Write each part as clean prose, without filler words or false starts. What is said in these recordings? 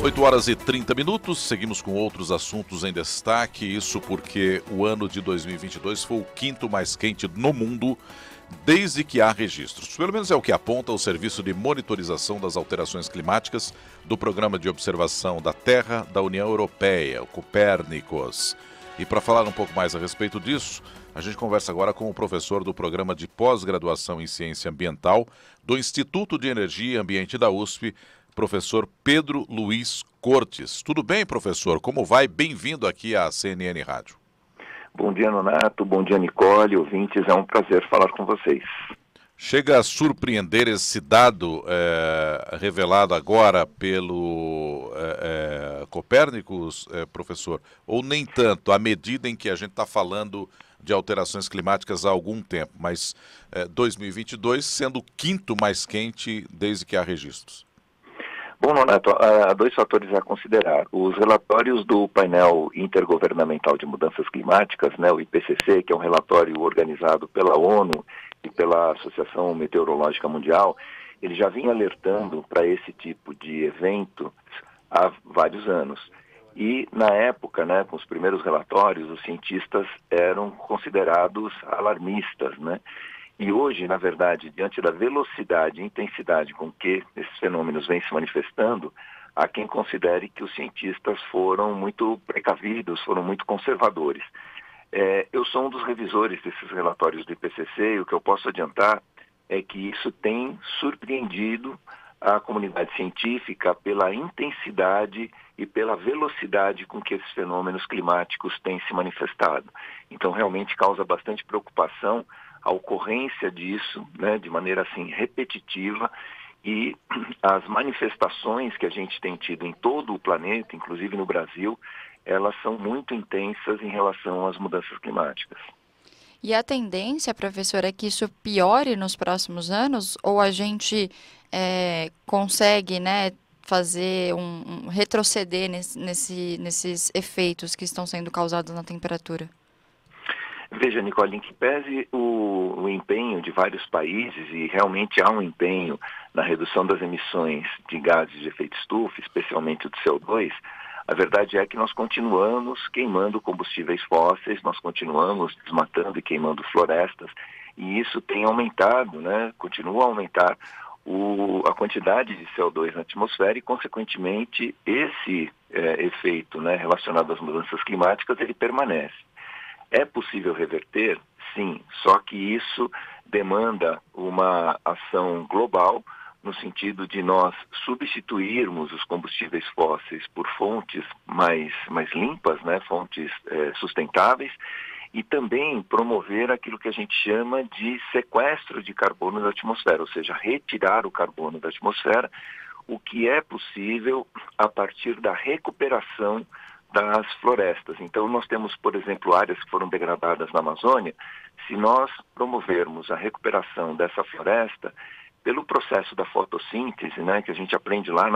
8h30, seguimos com outros assuntos em destaque, isso porque o ano de 2022 foi o quinto mais quente no mundo desde que há registros. Pelo menos é o que aponta o Serviço de Monitorização das Alterações Climáticas do Programa de Observação da Terra da União Europeia, o Copérnicos. E para falar um pouco mais a respeito disso, a gente conversa agora com o professor do Programa de Pós-Graduação em Ciência Ambiental do Instituto de Energia e Ambiente da USP, professor Pedro Luiz Cortes. Tudo bem, professor? Como vai? Bem-vindo aqui à CNN Rádio. Bom dia, Nonato. Bom dia, Nicole. Ouvintes, é um prazer falar com vocês. Chega a surpreender esse dado revelado agora pelo Copérnicos, professor? Ou nem tanto, à medida em que a gente está falando de alterações climáticas há algum tempo, mas 2022 sendo o quinto mais quente desde que há registros? Bom, Nonato, há dois fatores a considerar. Os relatórios do painel intergovernamental de mudanças climáticas, né, o IPCC, que é um relatório organizado pela ONU e pela Associação Meteorológica Mundial, ele já vinha alertando para esse tipo de evento há vários anos. E, na época, né, com os primeiros relatórios, os cientistas eram considerados alarmistas, né? E hoje, na verdade, diante da velocidade e intensidade com que esses fenômenos vêm se manifestando, há quem considere que os cientistas foram muito precavidos, foram muito conservadores. Eu sou um dos revisores desses relatórios do IPCC e o que eu posso adiantar é que isso tem surpreendido a comunidade científica pela intensidade e pela velocidade com que esses fenômenos climáticos têm se manifestado. Então, realmente causa bastante preocupação a ocorrência disso, né, de maneira assim repetitiva, e as manifestações que a gente tem tido em todo o planeta, inclusive no Brasil, elas são muito intensas em relação às mudanças climáticas. E a tendência, professor, é que isso piore nos próximos anos? Ou a gente consegue, né, fazer retroceder nesses efeitos que estão sendo causados na temperatura? Veja, Nicole, em que pese o empenho de vários países, e realmente há um empenho na redução das emissões de gases de efeito estufa, especialmente o de CO2, a verdade é que nós continuamos queimando combustíveis fósseis, nós continuamos desmatando e queimando florestas, e isso tem aumentado, né, continua a aumentar a quantidade de CO2 na atmosfera e, consequentemente, esse efeito, né, relacionado às mudanças climáticas, ele permanece. É possível reverter? Sim, só que isso demanda uma ação global no sentido de nós substituirmos os combustíveis fósseis por fontes mais limpas, né, fontes sustentáveis, e também promover aquilo que a gente chama de sequestro de carbono da atmosfera, ou seja, retirar o carbono da atmosfera, o que é possível a partir da recuperação das florestas. Então, nós temos, por exemplo, áreas que foram degradadas na Amazônia. Se nós promovermos a recuperação dessa floresta, pelo processo da fotossíntese, né, que a gente aprende lá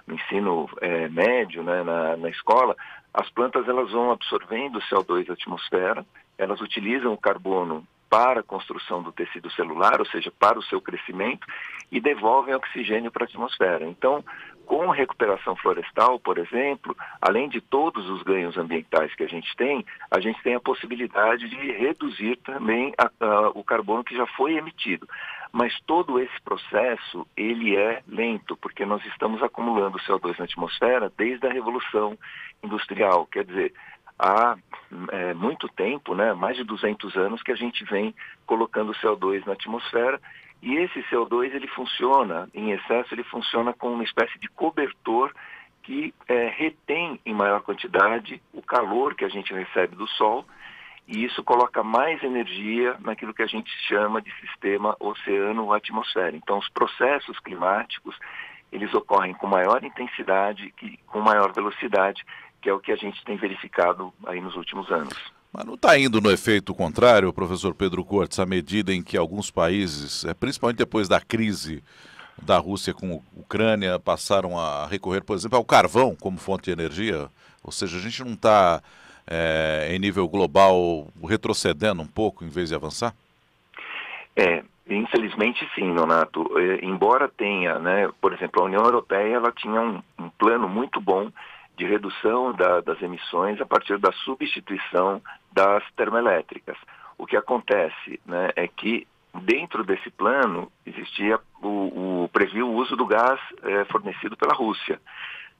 no ensino médio, né, na escola, as plantas elas vão absorvendo o CO2 da atmosfera, elas utilizam o carbono para a construção do tecido celular, ou seja, para o seu crescimento, e devolvem oxigênio para a atmosfera. Então, com recuperação florestal, por exemplo, além de todos os ganhos ambientais que a gente tem a possibilidade de reduzir também o carbono que já foi emitido. Mas todo esse processo, ele é lento, porque nós estamos acumulando CO2 na atmosfera desde a Revolução Industrial. Quer dizer, há muito tempo, né, mais de 200 anos, que a gente vem colocando CO2 na atmosfera, e esse CO2 ele funciona, em excesso, ele funciona como uma espécie de cobertor que retém em maior quantidade o calor que a gente recebe do Sol, e isso coloca mais energia naquilo que a gente chama de sistema oceano-atmosfera. Então, os processos climáticos, eles ocorrem com maior intensidade e com maior velocidade, que é o que a gente tem verificado aí nos últimos anos. Mas não está indo no efeito contrário, professor Pedro Cortes, à medida em que alguns países, principalmente depois da crise da Rússia com a Ucrânia, passaram a recorrer, por exemplo, ao carvão como fonte de energia? Ou seja, a gente não está, em nível global, retrocedendo um pouco em vez de avançar? Infelizmente sim, Nonato. Embora tenha, né, por exemplo, a União Europeia ela tinha um plano muito bom de redução das emissões a partir da substituição das termoelétricas. O que acontece, né, é que dentro desse plano existia previu o uso do gás fornecido pela Rússia.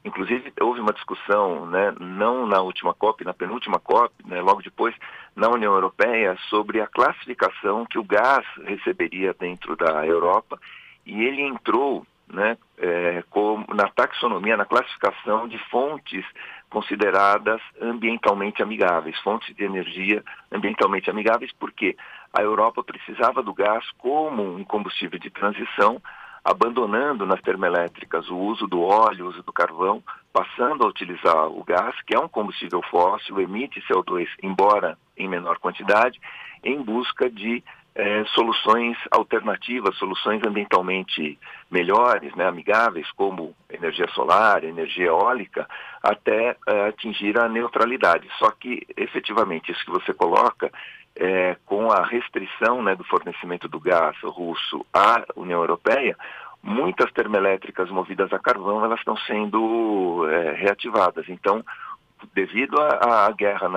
Inclusive, houve uma discussão, né, não na última COP, na penúltima COP, né, logo depois, na União Europeia, sobre a classificação que o gás receberia dentro da Europa, e ele entrou, né, na taxonomia, na classificação de fontes consideradas ambientalmente amigáveis, fontes de energia ambientalmente amigáveis, porque a Europa precisava do gás como um combustível de transição, abandonando nas termoelétricas o uso do óleo, o uso do carvão, passando a utilizar o gás, que é um combustível fóssil, emite CO2, embora em menor quantidade, em busca de soluções alternativas, soluções ambientalmente melhores, né, amigáveis, como energia solar, energia eólica, até atingir a neutralidade. Só que, efetivamente, isso que você coloca, com a restrição, né, do fornecimento do gás russo à União Europeia, muitas termoelétricas movidas a carvão elas estão sendo reativadas. Então, devido à guerra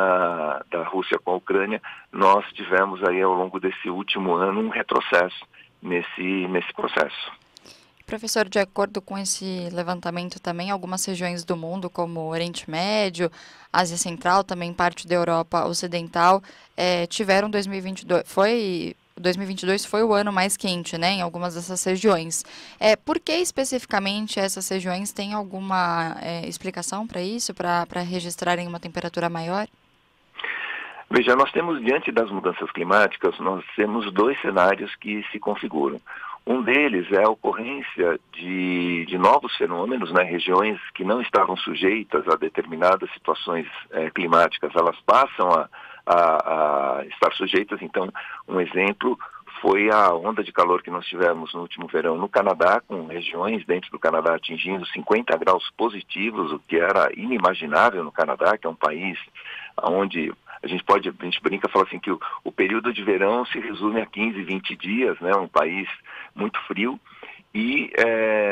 da Rússia com a Ucrânia, nós tivemos aí ao longo desse último ano um retrocesso nesse processo. Professor, de acordo com esse levantamento também, algumas regiões do mundo, como o Oriente Médio, Ásia Central, também parte da Europa Ocidental, tiveram 2022 foi o ano mais quente, né, em algumas dessas regiões. Por que especificamente essas regiões têm alguma explicação para isso, para registrarem uma temperatura maior? Veja, nós temos, diante das mudanças climáticas, nós temos dois cenários que se configuram. Um deles é a ocorrência de novos fenômenos, né, regiões que não estavam sujeitas a determinadas situações climáticas, elas passam a estar sujeitas. Então, um exemplo foi a onda de calor que nós tivemos no último verão no Canadá, com regiões dentro do Canadá atingindo 50 graus positivos, o que era inimaginável no Canadá, que é um país onde a gente brinca e fala assim que o período de verão se resume a 15, 20 dias, né, um país muito frio. E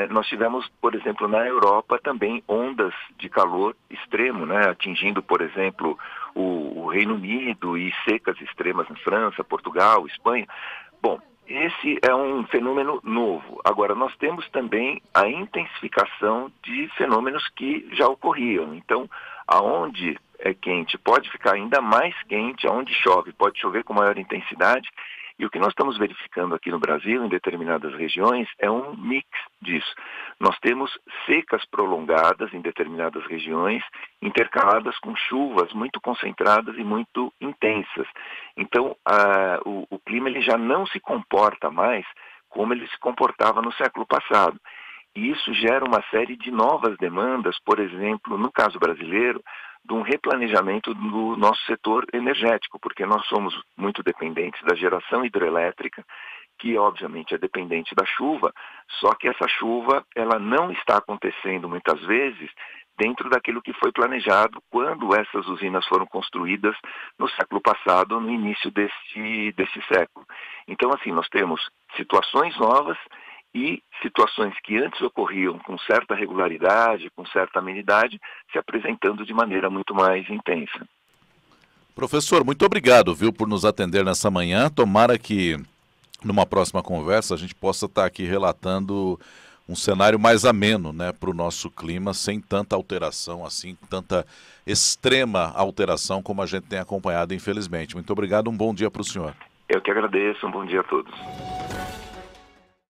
nós tivemos, por exemplo, na Europa também ondas de calor extremo, né, atingindo, por exemplo, o Reino Unido e secas extremas em França, Portugal, Espanha. Bom, esse é um fenômeno novo. Agora, nós temos também a intensificação de fenômenos que já ocorriam. Então, aonde é quente pode ficar ainda mais quente, aonde chove pode chover com maior intensidade. E o que nós estamos verificando aqui no Brasil, em determinadas regiões, é um mix disso. Nós temos secas prolongadas em determinadas regiões, intercaladas com chuvas muito concentradas e muito intensas. Então, o clima ele já não se comporta mais como ele se comportava no século passado. E isso gera uma série de novas demandas, por exemplo, no caso brasileiro, de um replanejamento do nosso setor energético, porque nós somos muito dependentes da geração hidrelétrica, que obviamente é dependente da chuva, só que essa chuva ela não está acontecendo muitas vezes dentro daquilo que foi planejado quando essas usinas foram construídas no século passado, no início desse século. Então, assim, nós temos situações novas e situações que antes ocorriam com certa regularidade, com certa amenidade, se apresentando de maneira muito mais intensa. Professor, muito obrigado, viu, por nos atender nessa manhã. Tomara que numa próxima conversa a gente possa estar aqui relatando um cenário mais ameno, né, para o nosso clima, sem tanta alteração assim, tanta extrema alteração como a gente tem acompanhado, infelizmente. Muito obrigado, um bom dia para o senhor. Eu que agradeço, um bom dia a todos.